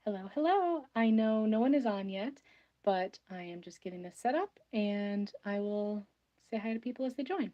Hello, hello. I know no one is on yet, but I am just getting this set up and I will say hi to people as they join.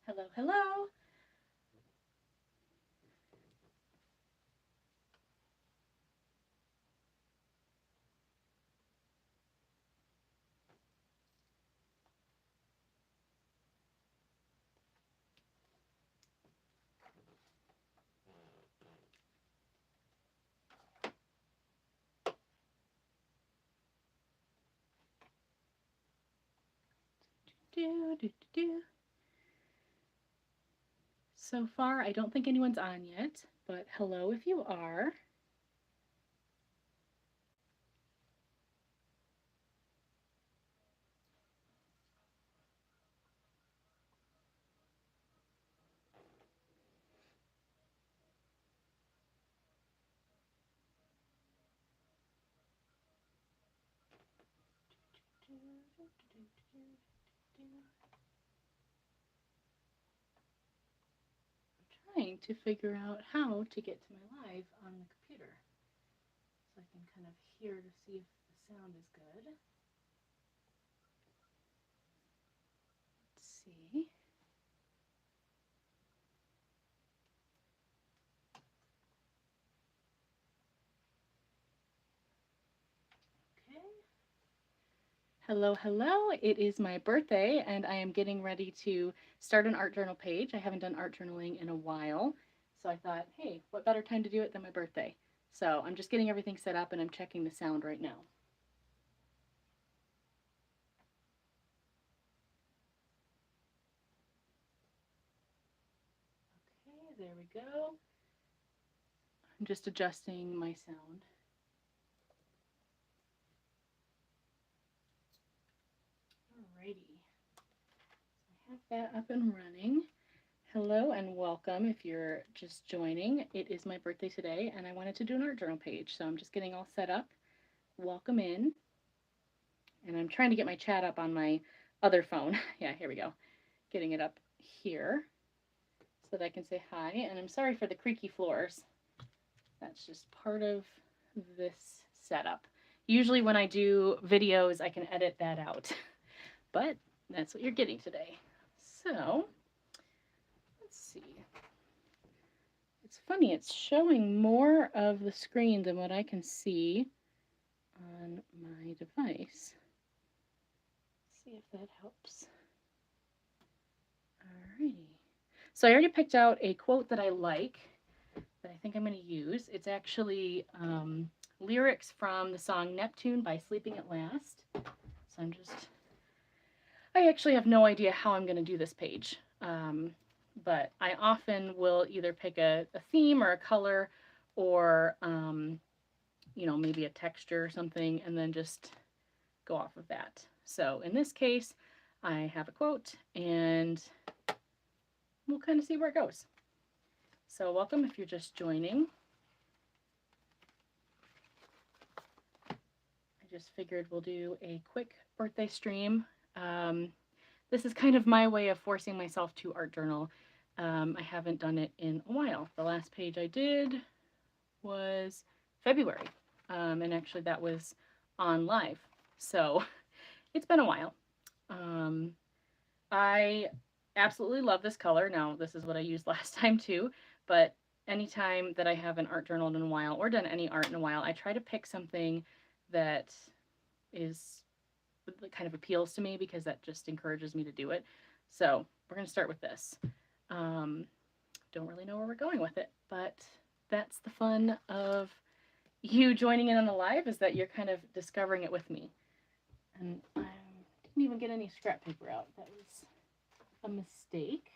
Hello, hello. Do, do, do, do. So far, I don't think anyone's on yet, but hello if you are. I'm trying to figure out how to get to my live on the computer so I can kind of hear to see if the sound is good. Let's see. Okay. Hello, hello. It is my birthday, and I am getting ready to start an art journal page. I haven't done art journaling in a while, so I thought, hey, what better time to do it than my birthday? So I'm just getting everything set up and I'm checking the sound right now. Okay, there we go. I'm just adjusting my sound. Alrighty. So I have that up and running. Hello and welcome if you're just joining. It is my birthday today and I wanted to do an art journal page, so I'm just getting all set up. Welcome in. And I'm trying to get my chat up on my other phone. Yeah, here we go. Getting it up here so that I can say hi. And I'm sorry for the creaky floors. That's just part of this setup. Usually when I do videos, I can edit that out. But that's what you're getting today. So, let's see. It's funny, it's showing more of the screen than what I can see on my device. Let's see if that helps. Alrighty. So I already picked out a quote that I like that I think I'm going to use. It's actually lyrics from the song Neptune by Sleeping at Last. So I actually have no idea how I'm going to do this page. But I often will either pick a theme or a color or, maybe a texture or something, and then just go off of that. So in this case, I have a quote and we'll kind of see where it goes. So welcome if you're just joining. I just figured we'll do a quick birthday stream. This is kind of my way of forcing myself to art journal. I haven't done it in a while. The last page I did was February, and actually that was on live. So it's been a while. I absolutely love this color. Now, this is what I used last time too, but anytime that I haven't art journaled in a while or done any art in a while, I try to pick something that is kind of appeals to me because that just encourages me to do it. So we're going to start with this. Don't really know where we're going with it, but that's the fun of you joining in on the live, is that you're kind of discovering it with me. And I didn't even get any scrap paper out. That was a mistake.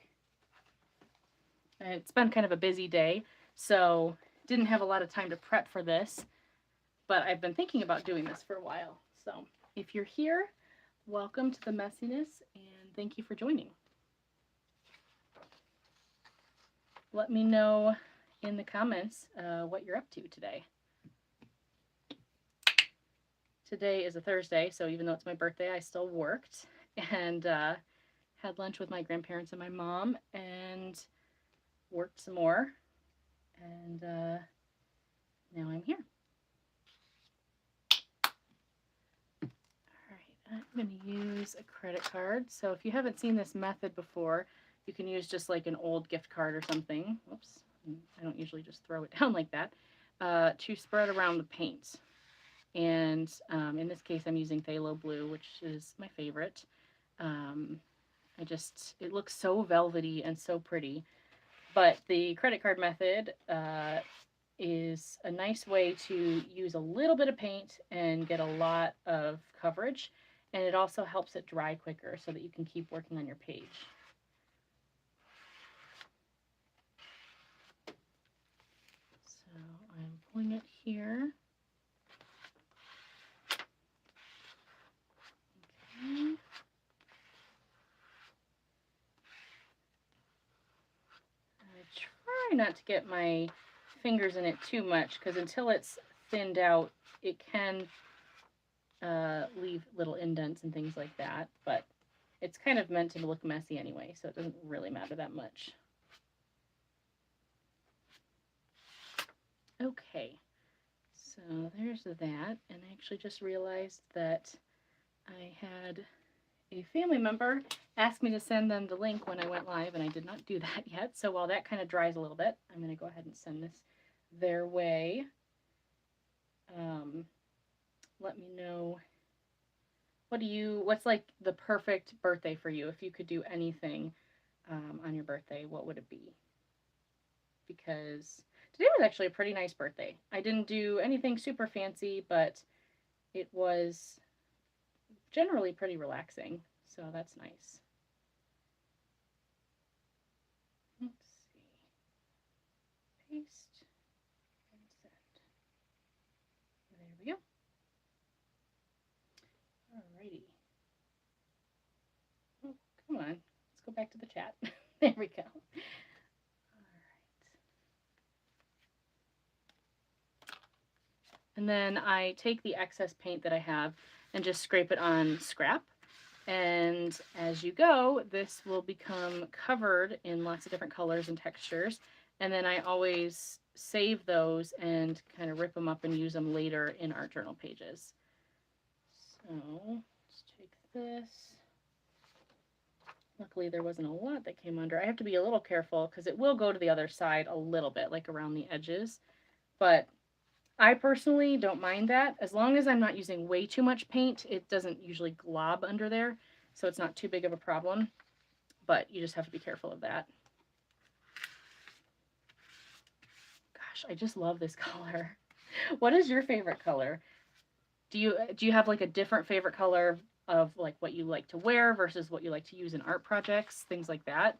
It's been kind of a busy day, so didn't have a lot of time to prep for this, but I've been thinking about doing this for a while. So if you're here, Welcome to the messiness, and thank you for joining. Let me know in the comments what you're up to today. Today is a Thursday, so even though it's my birthday, I still worked and had lunch with my grandparents and my mom and worked some more. And now I'm here. All right, I'm going to use a credit card. So if you haven't seen this method before, you can use just like an old gift card or something. Whoops, I don't usually just throw it down like that. To spread around the paint. And in this case, I'm using phthalo blue, which is my favorite. It looks so velvety and so pretty. But the credit card method is a nice way to use a little bit of paint and get a lot of coverage. And it also helps it dry quicker so that you can keep working on your page. So I'm pulling it here. Okay. I try not to get my fingers in it too much because until it's thinned out, it can leave little indents and things like that. But it's kind of meant to look messy anyway, so it doesn't really matter that much. Okay, so there's that. And I actually just realized that I had a family member ask me to send them the link when I went live, and I did not do that yet. So while that kind of dries a little bit, I'm going to go ahead and send this their way. Let me know what's like the perfect birthday for you. If you could do anything on your birthday, what would it be? Because today was actually a pretty nice birthday. I didn't do anything super fancy, but it was generally pretty relaxing. So that's nice. Let's see. Paste and send. There we go. Alrighty. Oh, come on. Let's go back to the chat. There we go. And then I take the excess paint that I have and just scrape it on scrap. And as you go, this will become covered in lots of different colors and textures. And then I always save those and kind of rip them up and use them later in art journal pages. So let's take this. Luckily, there wasn't a lot that came under. I have to be a little careful because it will go to the other side a little bit, like around the edges. But I personally don't mind that. As long as I'm not using way too much paint, it doesn't usually glob under there, so it's not too big of a problem. But you just have to be careful of that. Gosh, I just love this color. What is your favorite color? Do you have like a different favorite color of like what you like to wear versus what you like to use in art projects, things like that?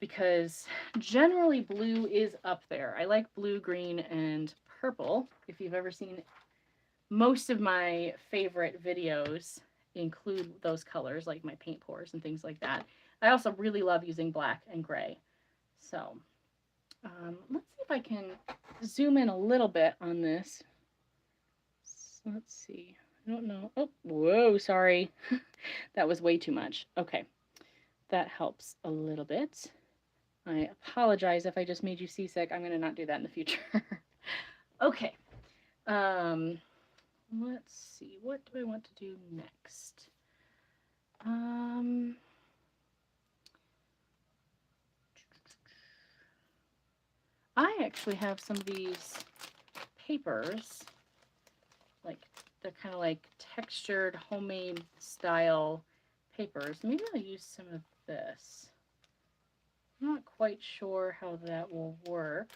Because generally blue is up there. I like blue, green, and purple. If you've ever seen most of my favorite videos include those colors, like my paint pours and things like that. I also really love using black and gray. So let's see if I can zoom in a little bit on this. So let's see. I don't know. Oh, whoa, sorry. That was way too much. Okay, that helps a little bit. I apologize if I just made you seasick. I'm going to not do that in the future. Okay. Let's see. What do I want to do next? I actually have some of these papers, like they're kind of like textured homemade style papers. Maybe I'll use some of this. I'm not quite sure how that will work,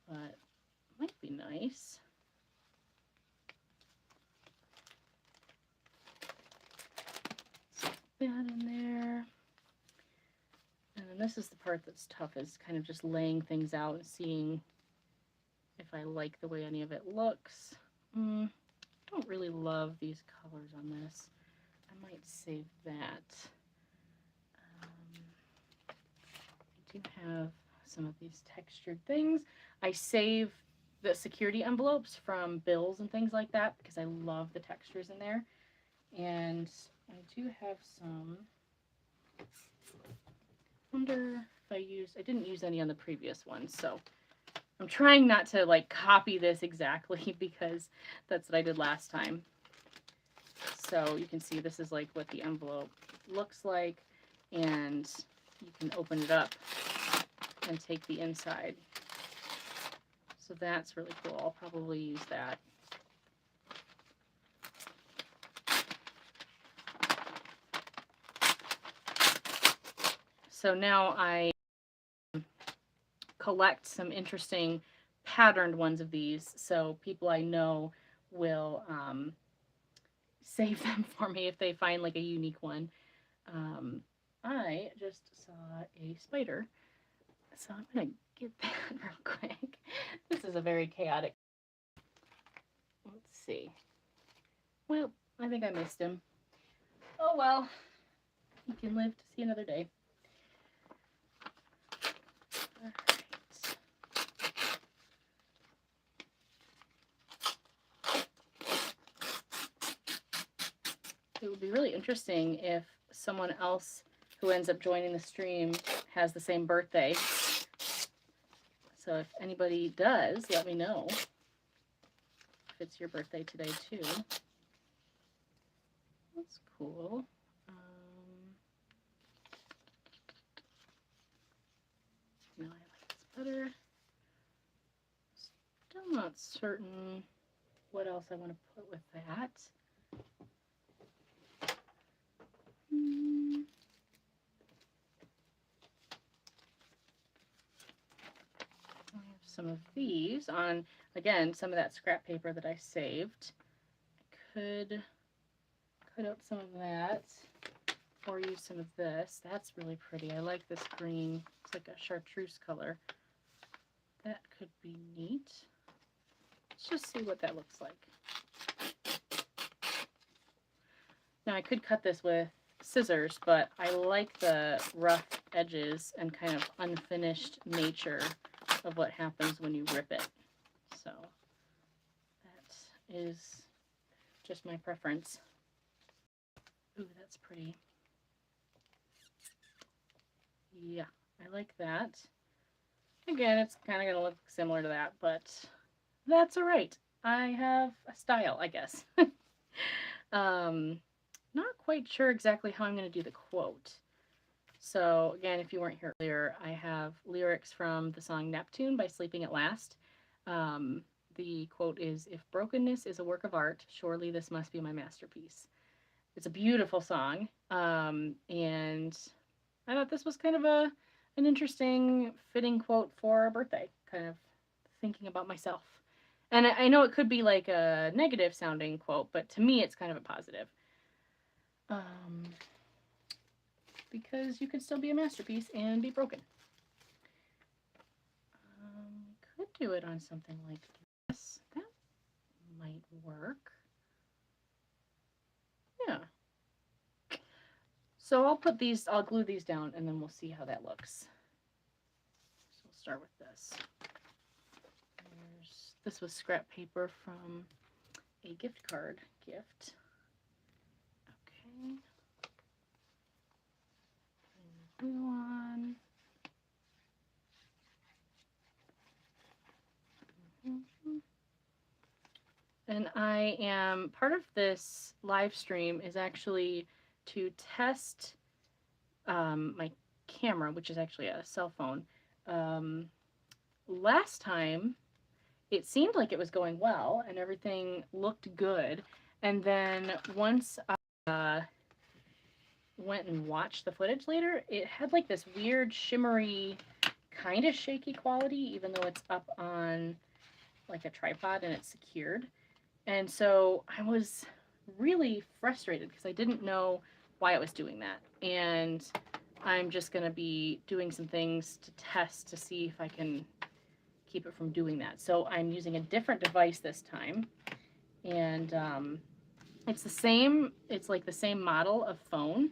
but it might be nice. Stick that in there. And then this is the part that's tough, is kind of just laying things out and seeing if I like the way any of it looks. don't really love these colors on this. I might save that. I do have some of these textured things. I save the security envelopes from bills and things like that because I love the textures in there. And I do have some. I wonder if I didn't use any on the previous one, so I'm trying not to like copy this exactly because that's what I did last time. So you can see this is like what the envelope looks like, and you can open it up and take the inside. So that's really cool. I'll probably use that. So now I collect some interesting patterned ones of these, so people I know will save them for me if they find like a unique one. I just saw a spider, so I'm gonna get that real quick. This is a very chaotic. Let's see. Well, I think I missed him. Oh well, he can live to see another day. All right. It would be really interesting if someone else who ends up joining the stream has the same birthday. So if anybody does, let me know if it's your birthday today too. That's cool. No, I like this better. Still not certain what else I want to put with that. I have some of these on, again, some of that scrap paper that I saved. I could cut out some of that or use some of this. That's really pretty. I like this green. It's like a chartreuse color. That could be neat. Let's just see what that looks like. Now I could cut this with scissors, but I like the rough edges and kind of unfinished nature of what happens when you rip it. So that is just my preference. Ooh, that's pretty. Yeah, I like that. Again, it's kind of going to look similar to that, but that's all right. I have a style, I guess. Not quite sure exactly how I'm going to do the quote. So again, if you weren't here earlier, I have lyrics from the song Neptune by Sleeping at Last. The quote is, "If brokenness is a work of art, surely this must be my masterpiece." It's a beautiful song, and I thought this was kind of an interesting, fitting quote for a birthday, kind of thinking about myself. And I know it could be like a negative sounding quote, but to me it's kind of a positive. Because you could still be a masterpiece and be broken. Could do it on something like this. That might work. Yeah. So I'll glue these down and then we'll see how that looks. So we'll start with this. This was scrap paper from a gift card gift. Okay. Glue on. And I am, part of this live stream is actually to test my camera, which is actually a cell phone. Last time, it seemed like it was going well and everything looked good. And then once I went and watched the footage later, it had like this weird shimmery, kind of shaky quality, even though it's up on like a tripod and it's secured. And so I was really frustrated because I didn't know why it was doing that. And I'm just going to be doing some things to test to see if I can keep it from doing that. So I'm using a different device this time. and it's the same. It's like the same model of phone,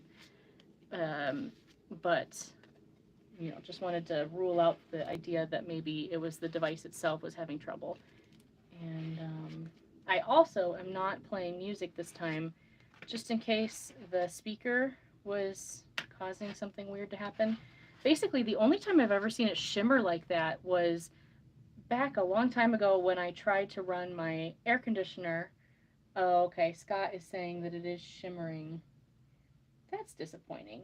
but just wanted to rule out the idea that maybe it was the device itself was having trouble. And I also am not playing music this time, just in case the speaker was causing something weird to happen. Basically, the only time I've ever seen it shimmer like that was back a long time ago when I tried to run my air conditioner. Oh, okay. Scott is saying that it is shimmering. That's disappointing.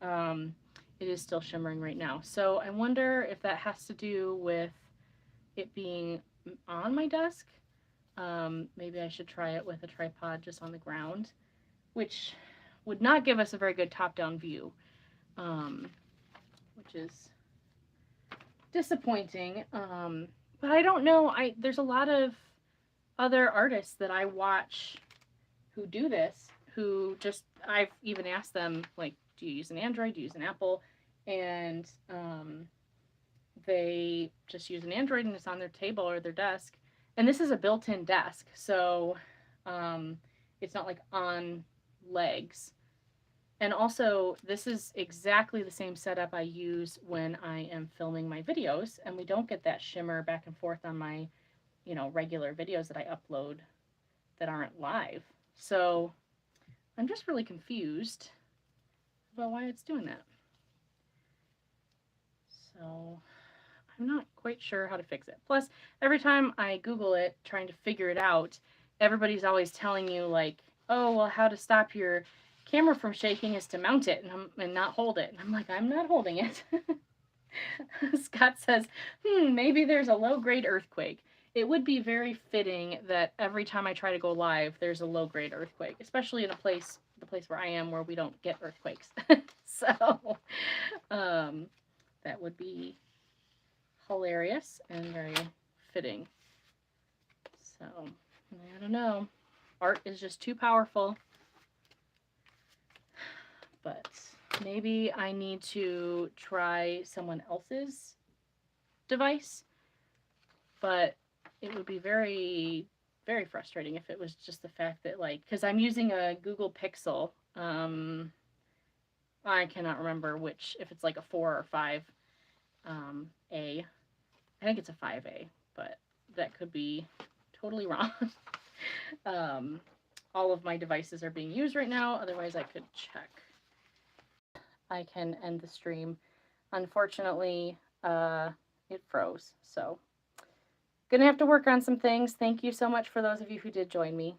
Um, it is still shimmering right now. So I wonder if that has to do with it being on my desk. Maybe I should try it with a tripod just on the ground, which would not give us a very good top-down view, which is disappointing. But I don't know. There's a lot of other artists that I watch who do this, who just I've even asked them, like, do you use an Android? Do you use an Apple? And they just use an Android and it's on their table or their desk. And this is a built-in desk, so it's not like on legs. And also, this is exactly the same setup I use when I am filming my videos, and we don't get that shimmer back and forth on my, regular videos that I upload that aren't live. So I'm just really confused about why it's doing that. So I'm not quite sure how to fix it. Plus, every time I Google it, trying to figure it out, everybody's always telling you, like, oh, well, how to stop your camera from shaking is to mount it and not hold it. And I'm like, I'm not holding it. Scott says, maybe there's a low-grade earthquake. It would be very fitting that every time I try to go live, there's a low-grade earthquake, especially in the place where I am, where we don't get earthquakes. So that would be hilarious and very fitting. So, I don't know. Art is just too powerful. But maybe I need to try someone else's device. But it would be very, very frustrating if it was just the fact that, like, because I'm using a Google Pixel. I cannot remember if it's like a 4 or 5 A. I think it's a 5A, but that could be totally wrong. All of my devices are being used right now. Otherwise, I could check. I can end the stream. Unfortunately, it froze. So, gonna have to work on some things. Thank you so much for those of you who did join me.